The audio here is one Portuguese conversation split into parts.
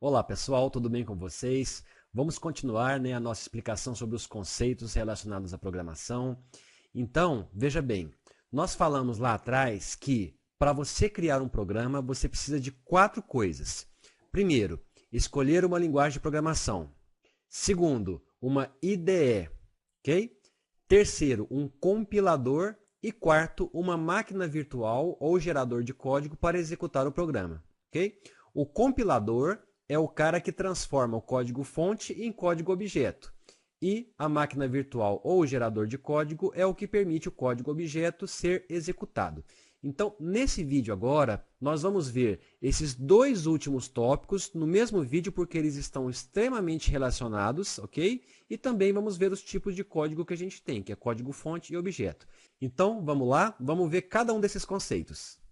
Olá pessoal, tudo bem com vocês? Vamos continuar, a nossa explicação sobre os conceitos relacionados à programação. Então, veja bem, nós falamos lá atrás que para você criar um programa, você precisa de 4 coisas. Primeiro, escolher uma linguagem de programação. Segundo, uma IDE, ok? Terceiro, um compilador. E quarto, uma máquina virtual ou gerador de código para executar o programa, ok? O compilador é o cara que transforma o código-fonte em código-objeto. E a máquina virtual ou o gerador de código é o que permite o código-objeto ser executado. Então, nesse vídeo agora, nós vamos ver esses 2 últimos tópicos no mesmo vídeo porque eles estão extremamente relacionados, ok? E também vamos ver os tipos de código que a gente tem, que é código-fonte e objeto. Então, vamos lá, vamos ver cada um desses conceitos.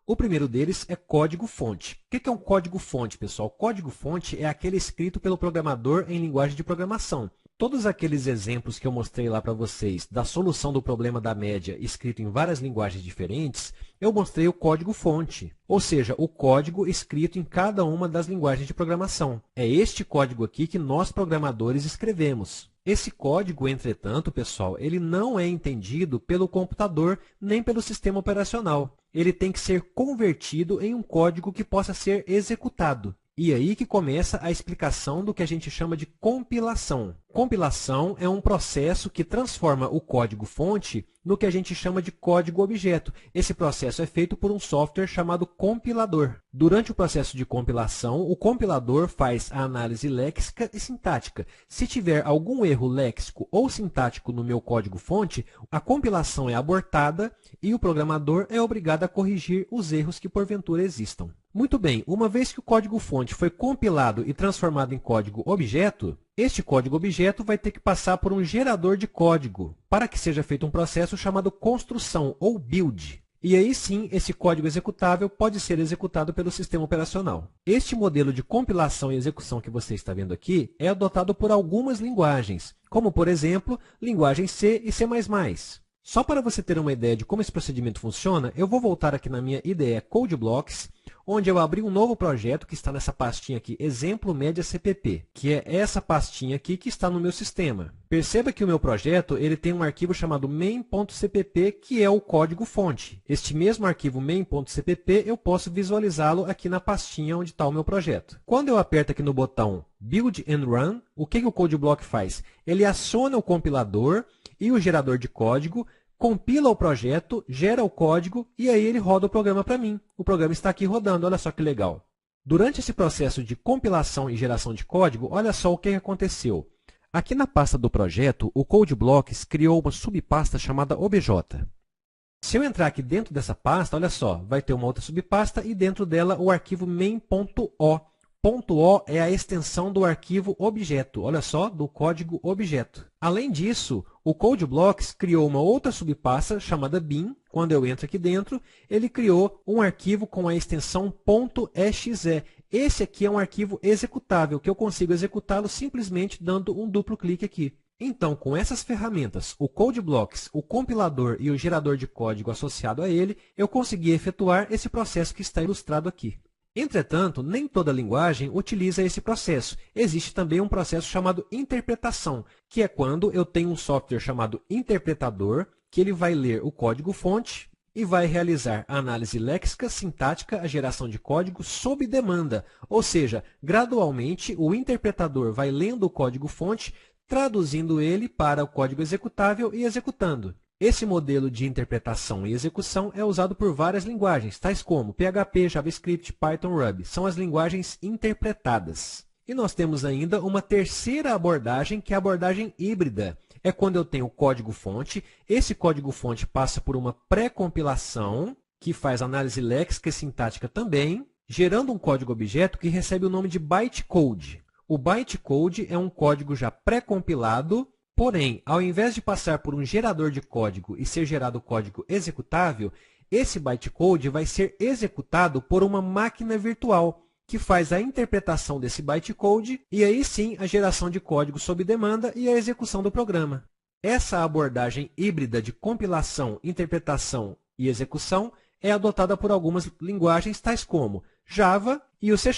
O primeiro deles é código-fonte. O que é um código-fonte, pessoal? Código-fonte é aquele escrito pelo programador em linguagem de programação. Todos aqueles exemplos que eu mostrei lá para vocês da solução do problema da média escrito em várias linguagens diferentes, eu mostrei o código-fonte, ou seja, o código escrito em cada uma das linguagens de programação. É este código aqui que nós programadores escrevemos. Esse código, entretanto, pessoal, ele não é entendido pelo computador nem pelo sistema operacional. Ele tem que ser convertido em um código que possa ser executado. E aí que começa a explicação do que a gente chama de compilação. Compilação é um processo que transforma o código-fonte no que a gente chama de código-objeto. Esse processo é feito por um software chamado compilador. Durante o processo de compilação, o compilador faz a análise léxica e sintática. Se tiver algum erro léxico ou sintático no meu código-fonte, a compilação é abortada e o programador é obrigado a corrigir os erros que porventura existam. Muito bem, uma vez que o código-fonte foi compilado e transformado em código-objeto, este código-objeto vai ter que passar por um gerador de código, para que seja feito um processo chamado construção, ou build. E aí sim, esse código executável pode ser executado pelo sistema operacional. Este modelo de compilação e execução que você está vendo aqui é adotado por algumas linguagens, como, por exemplo, linguagem C e C++. Só para você ter uma ideia de como esse procedimento funciona, eu vou voltar aqui na minha IDE CodeBlocks, onde eu abri um novo projeto que está nessa pastinha aqui, Exemplo Média CPP, que é essa pastinha aqui que está no meu sistema. Perceba que o meu projeto ele tem um arquivo chamado main.cpp, que é o código-fonte. Este mesmo arquivo main.cpp eu posso visualizá-lo aqui na pastinha onde está o meu projeto. Quando eu aperto aqui no botão Build and Run, o que o CodeBlock faz? Ele aciona o compilador e o gerador de código, compila o projeto, gera o código e aí ele roda o programa para mim. O programa está aqui rodando, olha só que legal. Durante esse processo de compilação e geração de código, olha só o que aconteceu. Aqui na pasta do projeto, o CodeBlocks criou uma subpasta chamada OBJ. Se eu entrar aqui dentro dessa pasta, olha só, vai ter uma outra subpasta e dentro dela o arquivo main.o. .o é a extensão do arquivo objeto, olha só, do código objeto. Além disso, o CodeBlocks criou uma outra subpasta chamada bin. Quando eu entro aqui dentro, ele criou um arquivo com a extensão .exe. Esse aqui é um arquivo executável, que eu consigo executá-lo simplesmente dando um duplo clique aqui. Então, com essas ferramentas, o CodeBlocks, o compilador e o gerador de código associado a ele, eu consegui efetuar esse processo que está ilustrado aqui. Entretanto, nem toda linguagem utiliza esse processo. Existe também um processo chamado interpretação, que é quando eu tenho um software chamado interpretador, que ele vai ler o código-fonte e vai realizar a análise léxica, sintática, a geração de código sob demanda. Ou seja, gradualmente o interpretador vai lendo o código-fonte, traduzindo ele para o código executável e executando. Esse modelo de interpretação e execução é usado por várias linguagens, tais como PHP, JavaScript, Python, Ruby. São as linguagens interpretadas. E nós temos ainda uma terceira abordagem, que é a abordagem híbrida. É quando eu tenho o código-fonte, esse código-fonte passa por uma pré-compilação, que faz análise léxica e sintática também, gerando um código-objeto que recebe o nome de bytecode. O bytecode é um código já pré-compilado. Porém, ao invés de passar por um gerador de código e ser gerado código executável, esse bytecode vai ser executado por uma máquina virtual, que faz a interpretação desse bytecode e aí sim a geração de código sob demanda e a execução do programa. Essa abordagem híbrida de compilação, interpretação e execução é adotada por algumas linguagens tais como Java e o C#.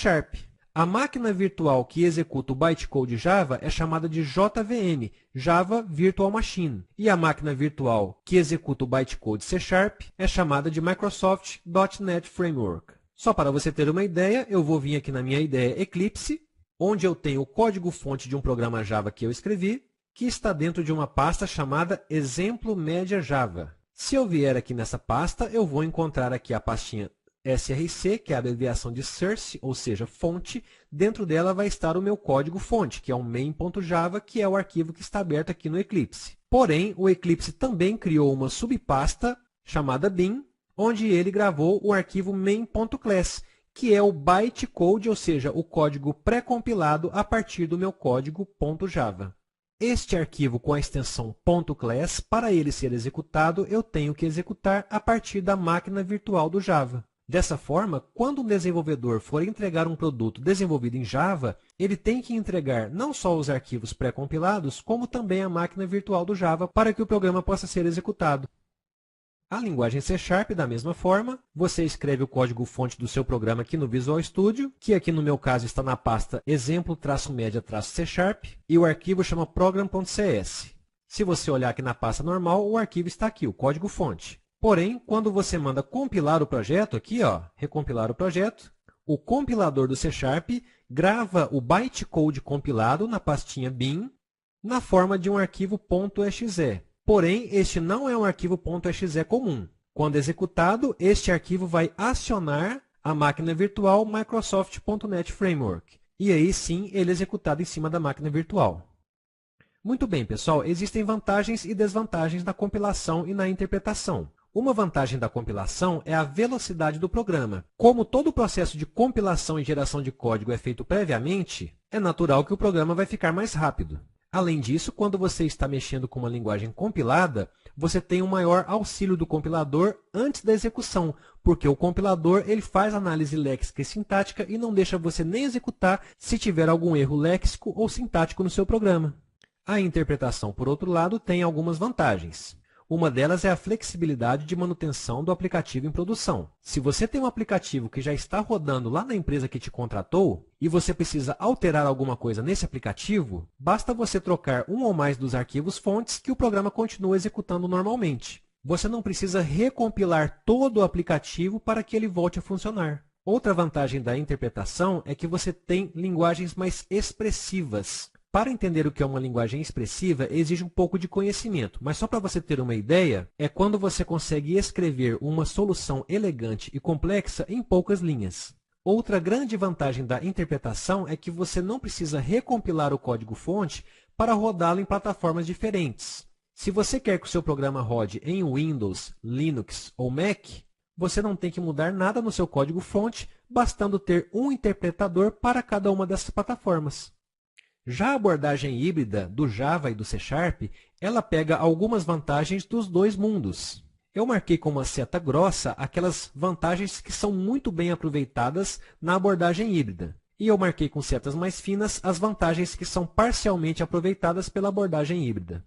A máquina virtual que executa o bytecode Java é chamada de JVM, Java Virtual Machine, e a máquina virtual que executa o bytecode C# é chamada de Microsoft.NET Framework. Só para você ter uma ideia, eu vou vir aqui na minha ideia Eclipse, onde eu tenho o código-fonte de um programa Java que eu escrevi, que está dentro de uma pasta chamada Exemplo Média Java. Se eu vier aqui nessa pasta, eu vou encontrar aqui a pastinha src, que é a abreviação de source, ou seja, fonte. Dentro dela vai estar o meu código-fonte, que é o main.java, que é o arquivo que está aberto aqui no Eclipse. Porém, o Eclipse também criou uma subpasta chamada bin, onde ele gravou o arquivo main.class, que é o bytecode, ou seja, o código pré-compilado a partir do meu código .java. Este arquivo com a extensão .class, para ele ser executado, eu tenho que executar a partir da máquina virtual do Java. Dessa forma, quando um desenvolvedor for entregar um produto desenvolvido em Java, ele tem que entregar não só os arquivos pré-compilados, como também a máquina virtual do Java para que o programa possa ser executado. A linguagem C#, da mesma forma, você escreve o código-fonte do seu programa aqui no Visual Studio, que aqui no meu caso está na pasta exemplo-média-C#, e o arquivo chama program.cs. Se você olhar aqui na pasta normal, o arquivo está aqui, o código-fonte. Porém, quando você manda compilar o projeto, aqui, ó, recompilar o projeto, o compilador do C# grava o bytecode compilado na pastinha bin na forma de um arquivo .exe. Porém, este não é um arquivo .exe comum. Quando executado, este arquivo vai acionar a máquina virtual Microsoft.NET Framework. E aí sim, ele é executado em cima da máquina virtual. Muito bem, pessoal, existem vantagens e desvantagens na compilação e na interpretação. Uma vantagem da compilação é a velocidade do programa. Como todo o processo de compilação e geração de código é feito previamente, é natural que o programa vai ficar mais rápido. Além disso, quando você está mexendo com uma linguagem compilada, você tem um maior auxílio do compilador antes da execução, porque o compilador ele faz análise léxica e sintática e não deixa você nem executar se tiver algum erro léxico ou sintático no seu programa. A interpretação, por outro lado, tem algumas vantagens. Uma delas é a flexibilidade de manutenção do aplicativo em produção. Se você tem um aplicativo que já está rodando lá na empresa que te contratou e você precisa alterar alguma coisa nesse aplicativo, basta você trocar um ou mais dos arquivos fontes que o programa continua executando normalmente. Você não precisa recompilar todo o aplicativo para que ele volte a funcionar. Outra vantagem da interpretação é que você tem linguagens mais expressivas. Para entender o que é uma linguagem expressiva, exige um pouco de conhecimento, mas só para você ter uma ideia, é quando você consegue escrever uma solução elegante e complexa em poucas linhas. Outra grande vantagem da interpretação é que você não precisa recompilar o código-fonte para rodá-lo em plataformas diferentes. Se você quer que o seu programa rode em Windows, Linux ou Mac, você não tem que mudar nada no seu código-fonte, bastando ter um interpretador para cada uma dessas plataformas. Já a abordagem híbrida do Java e do C#, ela pega algumas vantagens dos dois mundos. Eu marquei com uma seta grossa aquelas vantagens que são muito bem aproveitadas na abordagem híbrida. E eu marquei com setas mais finas as vantagens que são parcialmente aproveitadas pela abordagem híbrida.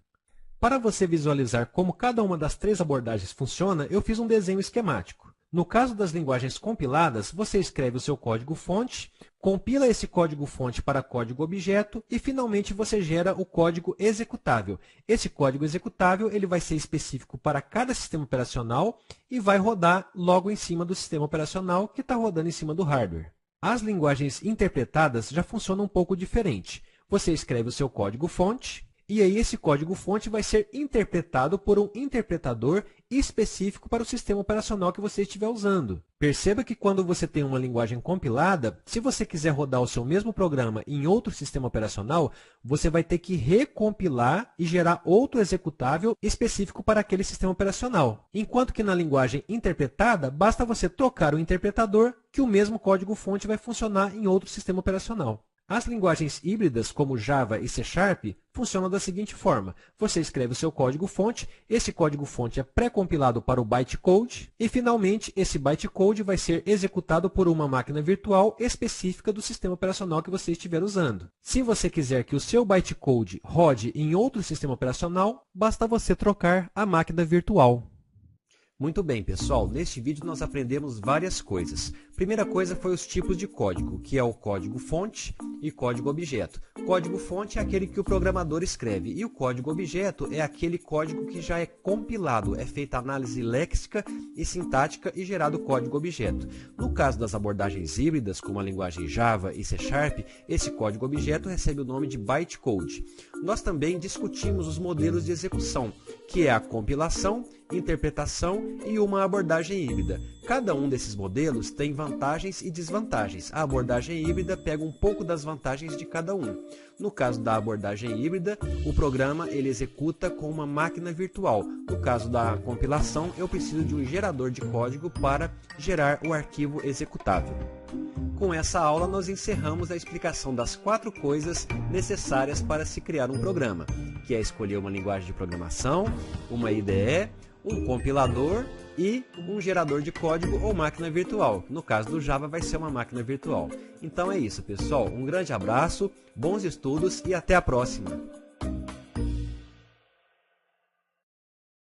Para você visualizar como cada uma das três abordagens funciona, eu fiz um desenho esquemático. No caso das linguagens compiladas, você escreve o seu código-fonte, compila esse código-fonte para código-objeto e, finalmente, você gera o código executável. Esse código executável ele vai ser específico para cada sistema operacional e vai rodar logo em cima do sistema operacional que está rodando em cima do hardware. As linguagens interpretadas já funcionam um pouco diferente. Você escreve o seu código-fonte, e aí esse código-fonte vai ser interpretado por um interpretador específico para o sistema operacional que você estiver usando. Perceba que quando você tem uma linguagem compilada, se você quiser rodar o seu mesmo programa em outro sistema operacional, você vai ter que recompilar e gerar outro executável específico para aquele sistema operacional. Enquanto que na linguagem interpretada, basta você trocar o interpretador que o mesmo código-fonte vai funcionar em outro sistema operacional. As linguagens híbridas, como Java e C#, funcionam da seguinte forma. Você escreve o seu código-fonte, esse código-fonte é pré-compilado para o bytecode e, finalmente, esse bytecode vai ser executado por uma máquina virtual específica do sistema operacional que você estiver usando. Se você quiser que o seu bytecode rode em outro sistema operacional, basta você trocar a máquina virtual. Muito bem, pessoal, neste vídeo nós aprendemos várias coisas. Primeira coisa foi os tipos de código, que é o código-fonte e código-objeto. Código-fonte é aquele que o programador escreve e o código-objeto é aquele código que já é compilado, é feita análise léxica e sintática e gerado código-objeto. No caso das abordagens híbridas, como a linguagem Java e C#, esse código-objeto recebe o nome de bytecode. Nós também discutimos os modelos de execução, que é a compilação, interpretação e uma abordagem híbrida. Cada um desses modelos tem vantagens e desvantagens. A abordagem híbrida pega um pouco das vantagens de cada um. No caso da abordagem híbrida, o programa ele executa com uma máquina virtual. No caso da compilação, eu preciso de um gerador de código para gerar o arquivo executável. Com essa aula, nós encerramos a explicação das 4 coisas necessárias para se criar um programa, que é escolher uma linguagem de programação, uma IDE, um compilador e um gerador de código ou máquina virtual. No caso do Java vai ser uma máquina virtual. Então é isso, pessoal. Um grande abraço, bons estudos e até a próxima!